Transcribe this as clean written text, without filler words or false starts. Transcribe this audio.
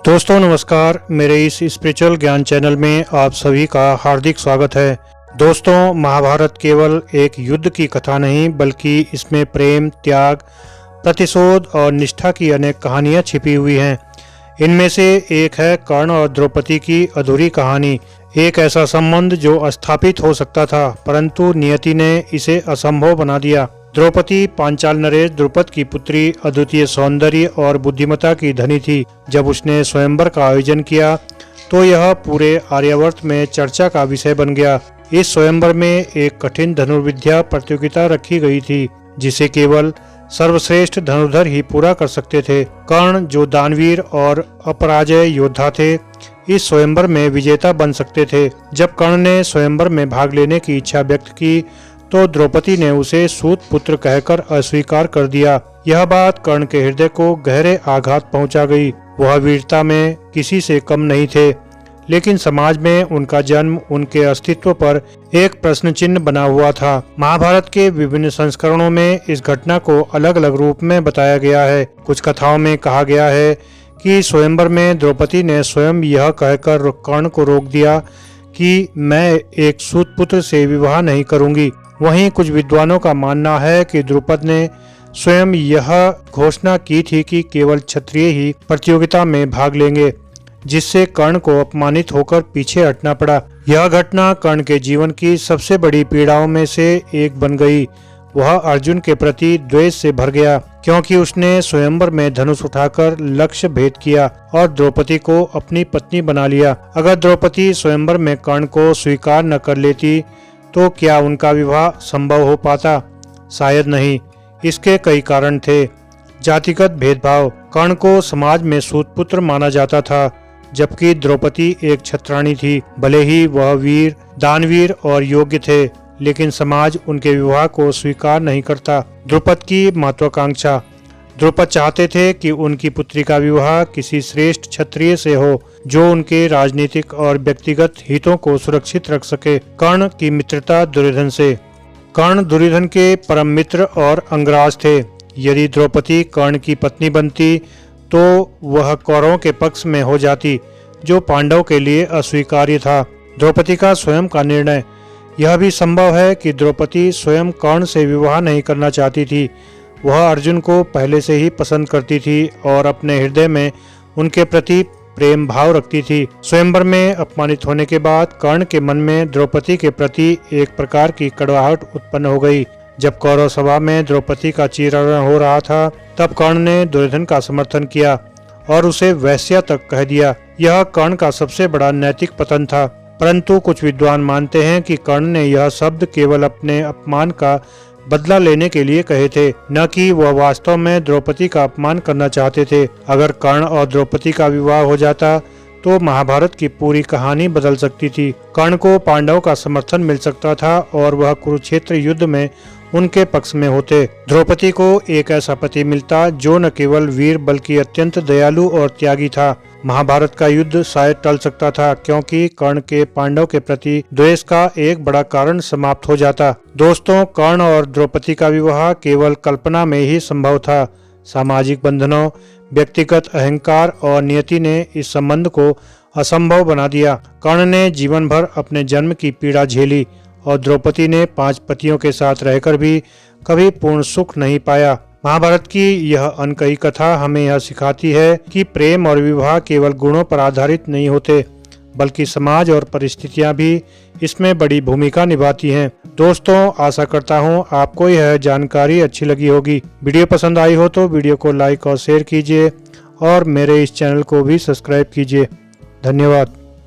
दोस्तों नमस्कार, मेरे इस स्पिरिचुअल ज्ञान चैनल में आप सभी का हार्दिक स्वागत है। दोस्तों, महाभारत केवल एक युद्ध की कथा नहीं बल्कि इसमें प्रेम, त्याग, प्रतिशोध और निष्ठा की अनेक कहानियां छिपी हुई हैं। इनमें से एक है कर्ण और द्रौपदी की अधूरी कहानी। एक ऐसा संबंध जो स्थापित हो सकता था परंतु नियति ने इसे असंभव बना दिया। द्रौपदी पांचाल नरेश द्रुपद की पुत्री, अद्वितीय सौंदर्य और बुद्धिमत्ता की धनी थी। जब उसने स्वयंवर का आयोजन किया तो यह पूरे आर्यावर्त में चर्चा का विषय बन गया। इस स्वयंवर में एक कठिन धनुर्विद्या प्रतियोगिता रखी गई थी जिसे केवल सर्वश्रेष्ठ धनुर्धर ही पूरा कर सकते थे। कर्ण, जो दानवीर और अपराजय योद्धा थे, इस स्वयंवर में विजेता बन सकते थे। जब कर्ण ने स्वयंवर में भाग लेने की इच्छा व्यक्त की तो द्रौपदी ने उसे सूत पुत्र कहकर अस्वीकार कर दिया। यह बात कर्ण के हृदय को गहरे आघात पहुंचा गई। वह वीरता में किसी से कम नहीं थे, लेकिन समाज में उनका जन्म उनके अस्तित्व पर एक प्रश्न चिन्ह बना हुआ था। महाभारत के विभिन्न संस्करणों में इस घटना को अलग अलग रूप में बताया गया है। कुछ कथाओं में कहा गया है कि स्वयंवर में द्रौपदी ने स्वयं यह कहकर कर्ण को रोक दिया कि मैं एक सूत पुत्र से विवाह नहीं करूंगी। वहीं कुछ विद्वानों का मानना है कि द्रुपद ने स्वयं यह घोषणा की थी कि केवल क्षत्रिय ही प्रतियोगिता में भाग लेंगे, जिससे कर्ण को अपमानित होकर पीछे हटना पड़ा। यह घटना कर्ण के जीवन की सबसे बड़ी पीड़ाओं में से एक बन गई। वह अर्जुन के प्रति द्वेष से भर गया क्योंकि उसने स्वयंवर में धनुष उठाकर लक्ष्य भेद किया और द्रौपदी को अपनी पत्नी बना लिया। अगर द्रौपदी स्वयंवर में कर्ण को स्वीकार न कर लेती तो क्या उनका विवाह संभव हो पाता? शायद नहीं। इसके कई कारण थे। जातिगत भेदभाव। कर्ण को समाज में सूतपुत्र माना जाता था, जबकि द्रौपदी एक क्षत्राणी थी। भले ही वह वीर, दानवीर और योग्य थे, लेकिन समाज उनके विवाह को स्वीकार नहीं करता। द्रुपद की महत्वाकांक्षा। द्रुपद चाहते थे कि उनकी पुत्री का विवाह किसी श्रेष्ठ क्षत्रिय से हो जो उनके राजनीतिक और व्यक्तिगत हितों को सुरक्षित रख सके। कर्ण की मित्रता दुर्योधन से। कर्ण दुर्योधन के परम मित्र और अंगराज थे। यदि द्रौपदी कर्ण की पत्नी बनती तो वह कौरवों के पक्ष में हो जाती, जो पांडवों के लिए अस्वीकार्य था। द्रौपदी का स्वयं का निर्णय। यह भी संभव है कि द्रौपदी स्वयं कर्ण से विवाह नहीं करना चाहती थी। वह अर्जुन को पहले से ही पसंद करती थी और अपने हृदय में उनके प्रति प्रेम भाव रखती थी। स्वयंवर में अपमानित होने के बाद कर्ण के मन में द्रौपदी के प्रति एक प्रकार की कड़वाहट उत्पन्न हो गई। जब कौरव सभा में द्रौपदी का चीरहरण हो रहा था तब कर्ण ने दुर्योधन का समर्थन किया और उसे वेश्या तक कह दिया। यह कर्ण का सबसे बड़ा नैतिक पतन था। परंतु कुछ विद्वान मानते हैं कि कर्ण ने यह शब्द केवल अपने अपमान का बदला लेने के लिए कहे थे, न कि वह वास्तव में द्रौपदी का अपमान करना चाहते थे। अगर कर्ण और द्रौपदी का विवाह हो जाता तो महाभारत की पूरी कहानी बदल सकती थी। कर्ण को पांडवों का समर्थन मिल सकता था और वह कुरुक्षेत्र युद्ध में उनके पक्ष में होते। द्रौपदी को एक ऐसा पति मिलता जो न केवल वीर बल्कि अत्यंत दयालु और त्यागी था। महाभारत का युद्ध शायद टल सकता था क्योंकि कर्ण के पांडव के प्रति द्वेष का एक बड़ा कारण समाप्त हो जाता। दोस्तों, कर्ण और द्रौपदी का विवाह केवल कल्पना में ही संभव था। सामाजिक बंधनों, व्यक्तिगत अहंकार और नियति ने इस संबंध को असंभव बना दिया। कर्ण ने जीवन भर अपने जन्म की पीड़ा झेली और द्रौपदी ने 5 पतियों के साथ रहकर भी कभी पूर्ण सुख नहीं पाया। महाभारत की यह अनकही कथा हमें यह सिखाती है कि प्रेम और विवाह केवल गुणों पर आधारित नहीं होते, बल्कि समाज और परिस्थितियां भी इसमें बड़ी भूमिका निभाती हैं। दोस्तों, आशा करता हूं आपको यह जानकारी अच्छी लगी होगी। वीडियो पसंद आई हो तो वीडियो को लाइक और शेयर कीजिए और मेरे इस चैनल को भी सब्सक्राइब कीजिए। धन्यवाद।